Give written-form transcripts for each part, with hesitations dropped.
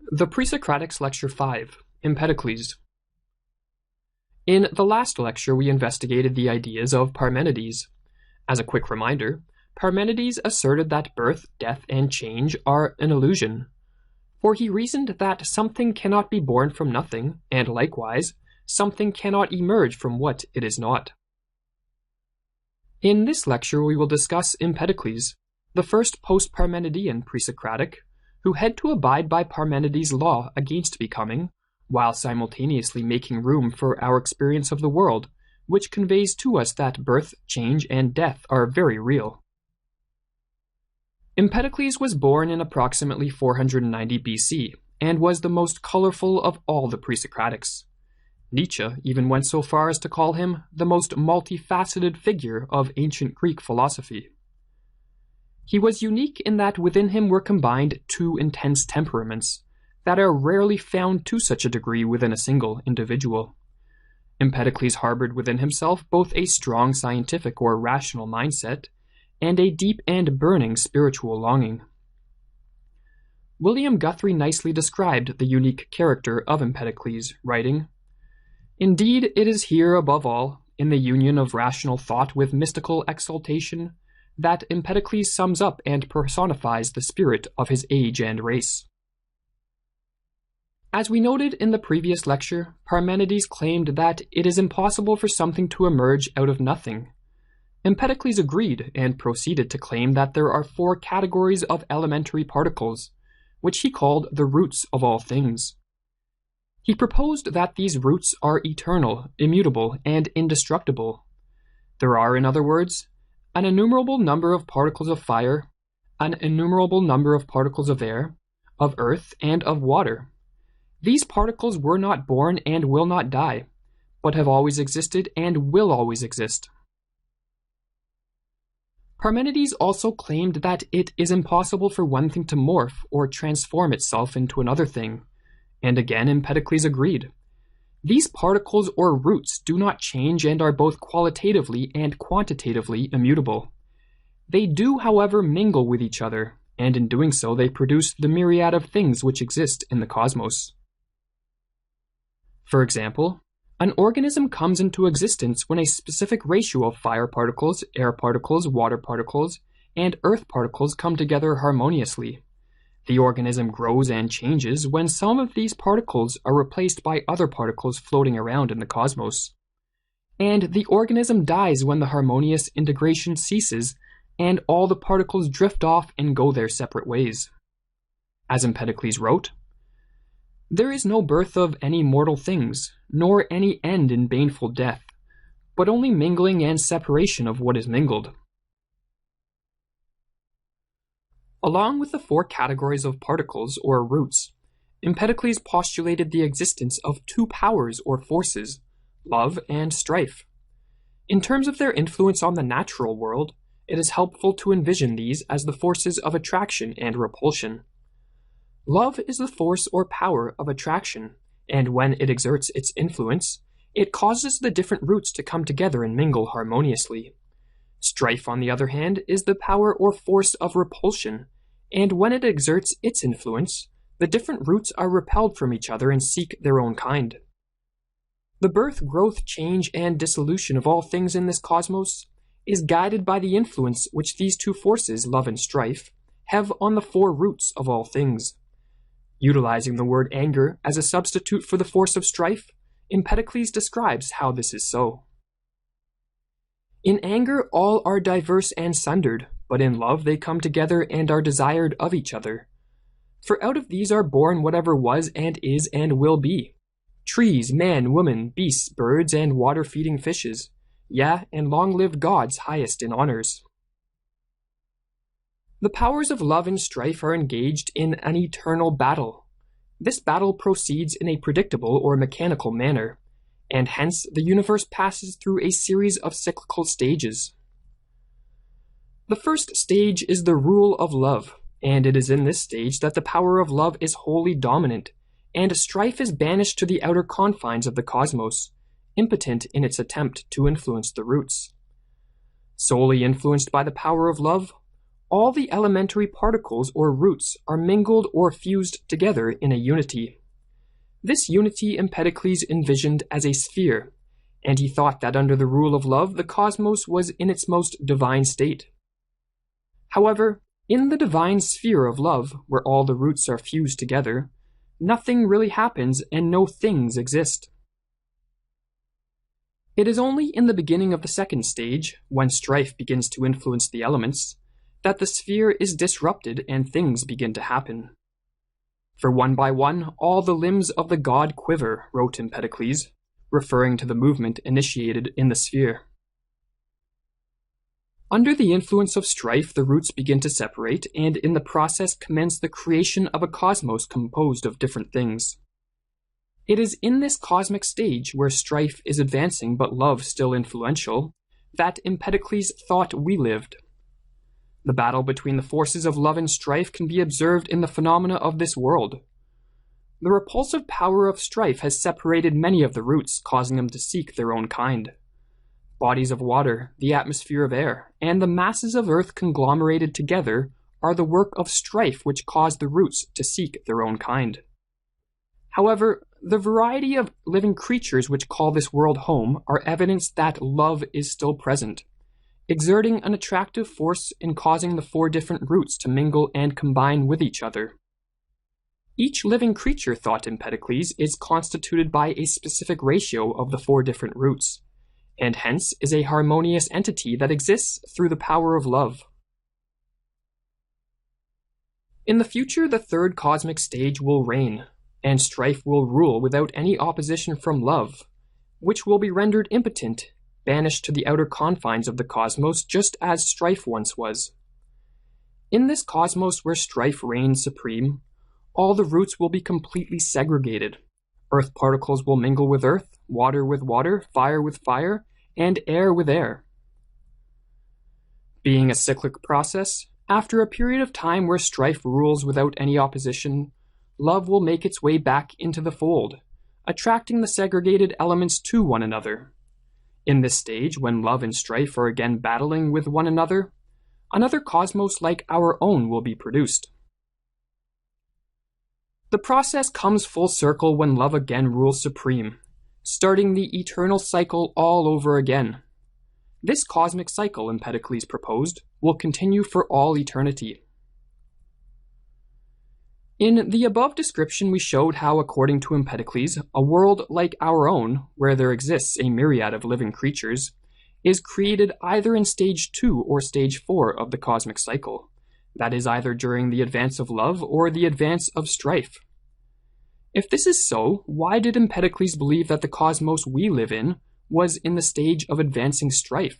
The Pre-Socratics Lecture 5, Empedocles. In the last lecture, we investigated the ideas of Parmenides. As a quick reminder, Parmenides asserted that birth, death, and change are an illusion, for he reasoned that something cannot be born from nothing, and likewise, something cannot emerge from what it is not. In this lecture, we will discuss Empedocles, the first post-Parmenidean pre-Socratic, who had to abide by Parmenides' law against becoming, while simultaneously making room for our experience of the world, which conveys to us that birth, change, and death are very real. Empedocles was born in approximately 490 BC, and was the most colorful of all the pre-Socratics. Nietzsche even went so far as to call him the most multifaceted figure of ancient Greek philosophy. He was unique in that within him were combined two intense temperaments that are rarely found to such a degree within a single individual. Empedocles harbored within himself both a strong scientific or rational mindset and a deep and burning spiritual longing. William Guthrie nicely described the unique character of Empedocles, writing, "Indeed, it is here, above all, in the union of rational thought with mystical exaltation, that Empedocles sums up and personifies the spirit of his age and race." As we noted in the previous lecture, Parmenides claimed that it is impossible for something to emerge out of nothing. Empedocles agreed and proceeded to claim that there are four categories of elementary particles, which he called the roots of all things. He proposed that these roots are eternal, immutable, and indestructible. There are, in other words, an innumerable number of particles of fire, an innumerable number of particles of air, of earth, and of water. These particles were not born and will not die, but have always existed and will always exist. Parmenides also claimed that it is impossible for one thing to morph or transform itself into another thing, and again Empedocles agreed. These particles or roots do not change and are both qualitatively and quantitatively immutable. They do, however, mingle with each other, and in doing so they produce the myriad of things which exist in the cosmos. For example, an organism comes into existence when a specific ratio of fire particles, air particles, water particles, and earth particles come together harmoniously. The organism grows and changes when some of these particles are replaced by other particles floating around in the cosmos. And the organism dies when the harmonious integration ceases and all the particles drift off and go their separate ways. As Empedocles wrote, "There is no birth of any mortal things, nor any end in baneful death, but only mingling and separation of what is mingled." Along with the four categories of particles or roots, Empedocles postulated the existence of two powers or forces, love and strife. In terms of their influence on the natural world, it is helpful to envision these as the forces of attraction and repulsion. Love is the force or power of attraction, and when it exerts its influence, it causes the different roots to come together and mingle harmoniously. Strife, on the other hand, is the power or force of repulsion, and when it exerts its influence, the different roots are repelled from each other and seek their own kind. The birth, growth, change, and dissolution of all things in this cosmos is guided by the influence which these two forces, love and strife, have on the four roots of all things. Utilizing the word anger as a substitute for the force of strife, Empedocles describes how this is so. "In anger all are diverse and sundered, but in love they come together and are desired of each other. For out of these are born whatever was and is and will be. Trees, man, woman, beasts, birds, and water-feeding fishes, yea, and long-lived gods highest in honors." The powers of love and strife are engaged in an eternal battle. This battle proceeds in a predictable or mechanical manner, and hence the universe passes through a series of cyclical stages. The first stage is the rule of love, and it is in this stage that the power of love is wholly dominant, and strife is banished to the outer confines of the cosmos, impotent in its attempt to influence the roots. Solely influenced by the power of love, all the elementary particles or roots are mingled or fused together in a unity. This unity Empedocles envisioned as a sphere, and he thought that under the rule of love the cosmos was in its most divine state. However, in the divine sphere of love, where all the roots are fused together, nothing really happens and no things exist. It is only in the beginning of the second stage, when strife begins to influence the elements, that the sphere is disrupted and things begin to happen. For one by one, all the limbs of the god quiver, wrote Empedocles, referring to the movement initiated in the sphere. Under the influence of strife, the roots begin to separate, and in the process commence the creation of a cosmos composed of different things. It is in this cosmic stage, where strife is advancing but love still influential, that Empedocles thought we lived. The battle between the forces of love and strife can be observed in the phenomena of this world. The repulsive power of strife has separated many of the roots, causing them to seek their own kind. Bodies of water, the atmosphere of air, and the masses of earth conglomerated together are the work of strife which caused the roots to seek their own kind. However, the variety of living creatures which call this world home are evidence that love is still present, exerting an attractive force in causing the four different roots to mingle and combine with each other. Each living creature, thought Empedocles, is constituted by a specific ratio of the four different roots, and hence is a harmonious entity that exists through the power of love. In the future, the third cosmic stage will reign, and strife will rule without any opposition from love, which will be rendered impotent, banished to the outer confines of the cosmos just as strife once was. In this cosmos where strife reigns supreme, all the roots will be completely segregated. Earth particles will mingle with earth, water with water, fire with fire, and air with air. Being a cyclic process, after a period of time where strife rules without any opposition, love will make its way back into the fold, attracting the segregated elements to one another. In this stage, when love and strife are again battling with one another, another cosmos like our own will be produced. The process comes full circle when love again rules supreme, starting the eternal cycle all over again. This cosmic cycle, Empedocles proposed, will continue for all eternity. In the above description, we showed how, according to Empedocles, a world like our own, where there exists a myriad of living creatures, is created either in stage 2 or stage 4 of the cosmic cycle, that is, either during the advance of love or the advance of strife. If this is so, why did Empedocles believe that the cosmos we live in was in the stage of advancing strife?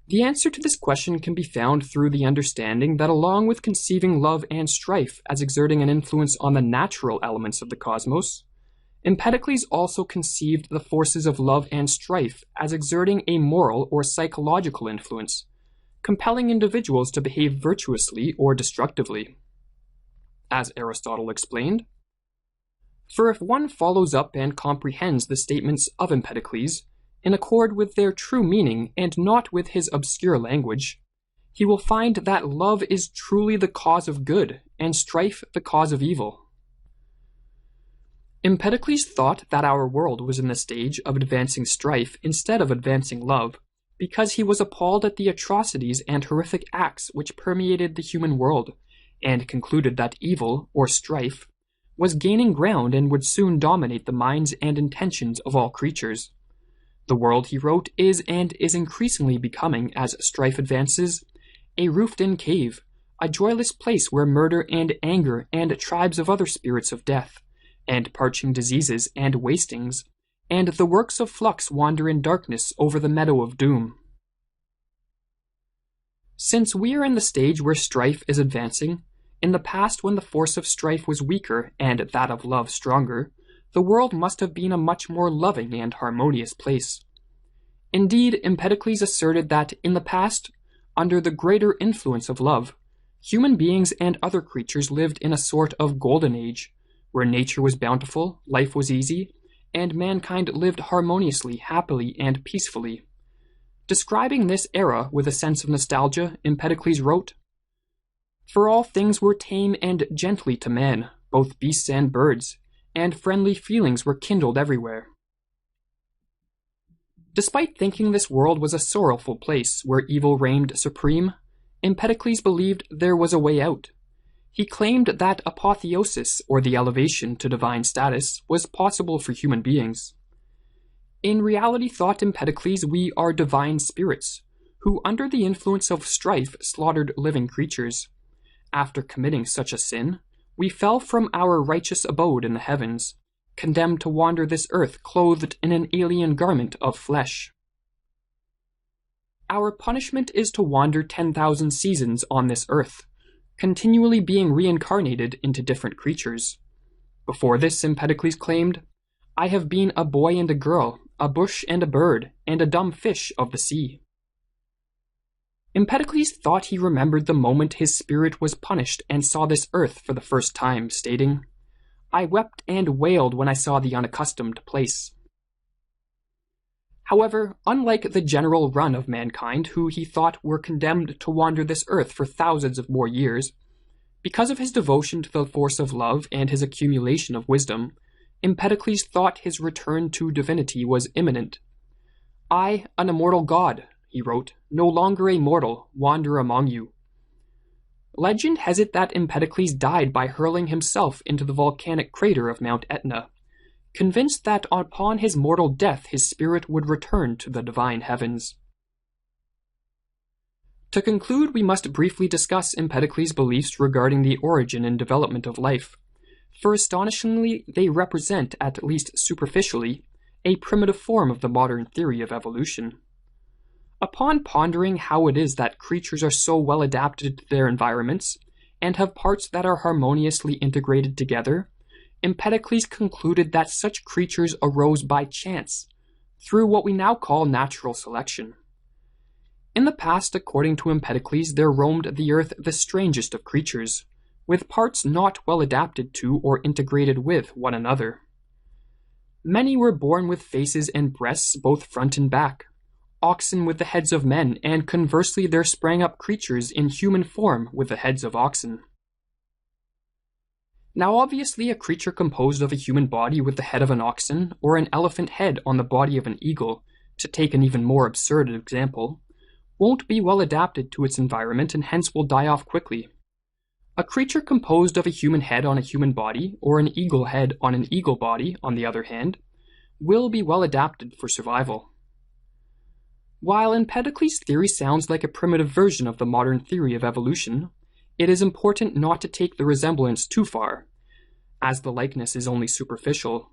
The answer to this question can be found through the understanding that along with conceiving love and strife as exerting an influence on the natural elements of the cosmos, Empedocles also conceived the forces of love and strife as exerting a moral or psychological influence, compelling individuals to behave virtuously or destructively. As Aristotle explained, "For if one follows up and comprehends the statements of Empedocles, in accord with their true meaning and not with his obscure language, he will find that love is truly the cause of good and strife the cause of evil." Empedocles thought that our world was in the stage of advancing strife instead of advancing love, because he was appalled at the atrocities and horrific acts which permeated the human world, and concluded that evil, or strife, was gaining ground and would soon dominate the minds and intentions of all creatures. The world, he wrote, is and is increasingly becoming, as strife advances, a roofed-in cave, a joyless place where murder and anger and tribes of other spirits of death, and parching diseases and wastings, and the works of flux wander in darkness over the meadow of doom. Since we are in the stage where strife is advancing, in the past when the force of strife was weaker and that of love stronger, the world must have been a much more loving and harmonious place. Indeed, Empedocles asserted that in the past, under the greater influence of love, human beings and other creatures lived in a sort of golden age, where nature was bountiful, life was easy, and mankind lived harmoniously, happily, and peacefully. Describing this era with a sense of nostalgia, Empedocles wrote, "For all things were tame and gently to man, both beasts and birds, and friendly feelings were kindled everywhere." Despite thinking this world was a sorrowful place where evil reigned supreme, Empedocles believed there was a way out. He claimed that apotheosis, or the elevation to divine status, was possible for human beings. In reality, thought Empedocles, we are divine spirits, who under the influence of strife slaughtered living creatures. After committing such a sin, we fell from our righteous abode in the heavens, condemned to wander this earth clothed in an alien garment of flesh. Our punishment is to wander 10,000 seasons on this earth, continually being reincarnated into different creatures. Before this, Empedocles claimed, "I have been a boy and a girl, a bush and a bird, and a dumb fish of the sea." Empedocles thought he remembered the moment his spirit was punished and saw this earth for the first time, stating, "I wept and wailed when I saw the unaccustomed place." However, unlike the general run of mankind, who he thought were condemned to wander this earth for thousands of more years, because of his devotion to the force of love and his accumulation of wisdom, Empedocles thought his return to divinity was imminent. "I, an immortal god," he wrote, "no longer a mortal, wander among you." Legend has it that Empedocles died by hurling himself into the volcanic crater of Mount Etna, convinced that upon his mortal death his spirit would return to the divine heavens. To conclude, we must briefly discuss Empedocles' beliefs regarding the origin and development of life, for astonishingly they represent, at least superficially, a primitive form of the modern theory of evolution. Upon pondering how it is that creatures are so well adapted to their environments, and have parts that are harmoniously integrated together, Empedocles concluded that such creatures arose by chance, through what we now call natural selection. In the past, according to Empedocles, there roamed the earth the strangest of creatures, with parts not well adapted to or integrated with one another. Many were born with faces and breasts both front and back, oxen with the heads of men, and conversely there sprang up creatures in human form with the heads of oxen. Now obviously a creature composed of a human body with the head of an oxen, or an elephant head on the body of an eagle, to take an even more absurd example, won't be well adapted to its environment and hence will die off quickly. A creature composed of a human head on a human body, or an eagle head on an eagle body, on the other hand, will be well adapted for survival. While Empedocles' theory sounds like a primitive version of the modern theory of evolution, it is important not to take the resemblance too far, as the likeness is only superficial.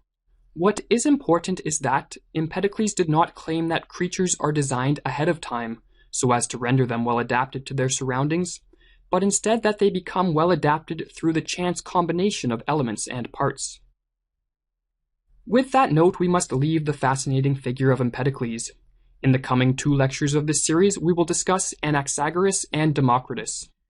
What is important is that Empedocles did not claim that creatures are designed ahead of time so as to render them well adapted to their surroundings, but instead that they become well adapted through the chance combination of elements and parts. With that note, we must leave the fascinating figure of Empedocles. In the coming 2 lectures of this series, we will discuss Anaxagoras and Democritus.